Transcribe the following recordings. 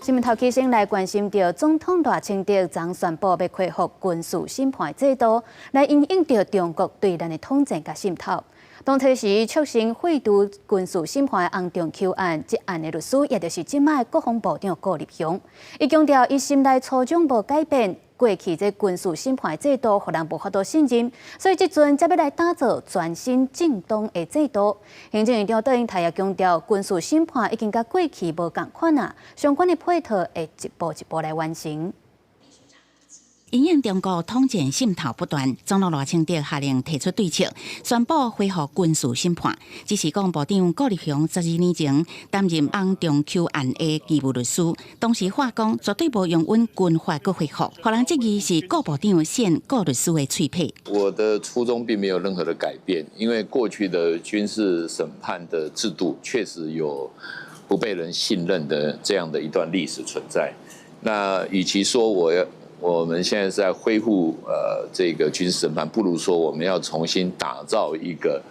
新闻头起先来关心到总统赖清德昨宣布要恢复军事审判制度，来因应到中国对咱的统战甲渗透。当初时促成废除军事审判的洪仲丘案，这案的律师也就是即卖国防部长顾立雄，伊强调伊心内初衷无改变。 过去这军事审判制度，互人无法度信任，所以即阵才要来打造全新正当的制度。行政院长邓英台也强调，军事审判已经甲过去无共款啊，相关的配套会一步一步来完成。 因应中国统战渗透不断，总统赖清德下令提出对策，宣布恢复军事审判。只是讲部长顾立雄12年前担任洪仲丘案的义务律师，当时话讲绝对无用阮军法搁恢复，互人质疑是顾部长陷顾律师的脆皮。我的初衷并没有任何的改变，因为过去的军事审判的制度确实有不被人信任的这样的一段历史存在。那与其说我们现在是在恢复这个军事审判，不如说我们要重新打造一个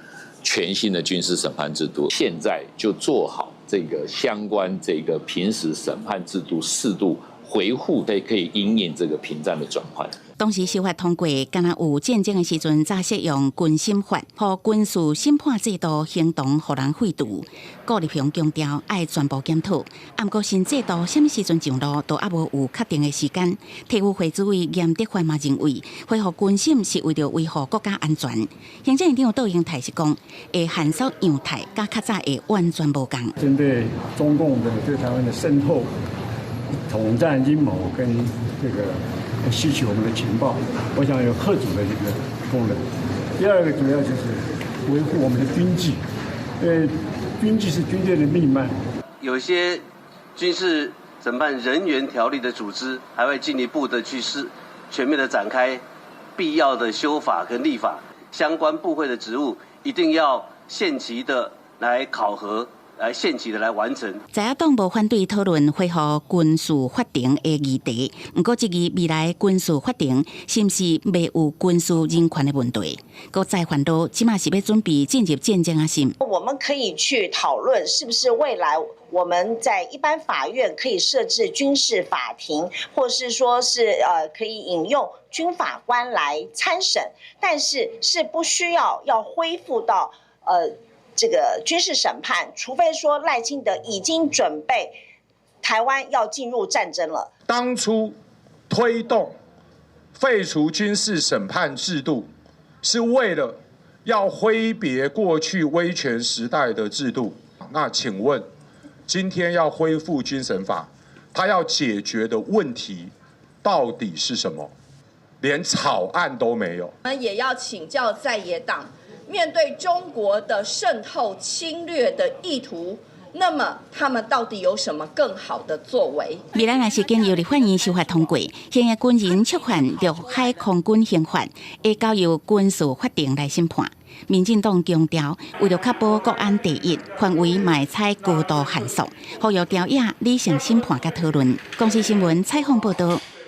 全新的军事审判制度。现在就做好这个相关这个平时审判制度适度维护，可以因应这个平战的转换。 当时修法通过，敢若有战争的时阵才适用军审法，互军事审判制度形同互人废除。顾立雄强调爱全部检讨，不过新制度什么时阵上路都还无有确定的时间。体育会主委严德发嘛认为，恢复军审是为了维护国家安全。行政院长窦英台是讲，会限缩样态，甲较早会完全无同。针对中共的对台湾的渗透、统战阴谋跟这个。 吸取我们的情报，我想有贺阻的这个功能。第二个主要就是维护我们的军纪，因为军纪是军队的命脉。有些军事审判人员条例的组织，还会进一步的去全面的展开必要的修法跟立法，相关部会的职务一定要限期的来考核。 来限期的来完成。在野党无反对讨论恢复军事法庭的议题，不过质疑未来军事法庭是不是未有军事人权的问题。搁再反倒，即马是要准备进入战争啊？是？我们可以去讨论，是不是未来我们在一般法院可以设置军事法庭，或是说是可以引用军法官来参审，但是不需要恢复到这个军事审判，除非说赖清德已经准备台湾要进入战争了。当初推动废除军事审判制度，是为了要挥别过去威权时代的制度。那请问，今天要恢复军审法，它要解决的问题到底是什么？连草案都没有。我们也要请教在野党。 面对中国的渗透、侵略的意图，那么他们到底有什么更好的作为？未来若是经由立法院修法通过，现役军人触犯陆海空军刑法，会交由军事法庭来审判。民进党强调，为了确保国安第一，范围卖采高度限缩，呼吁朝野理性审判甲讨论。公视新闻采访报道。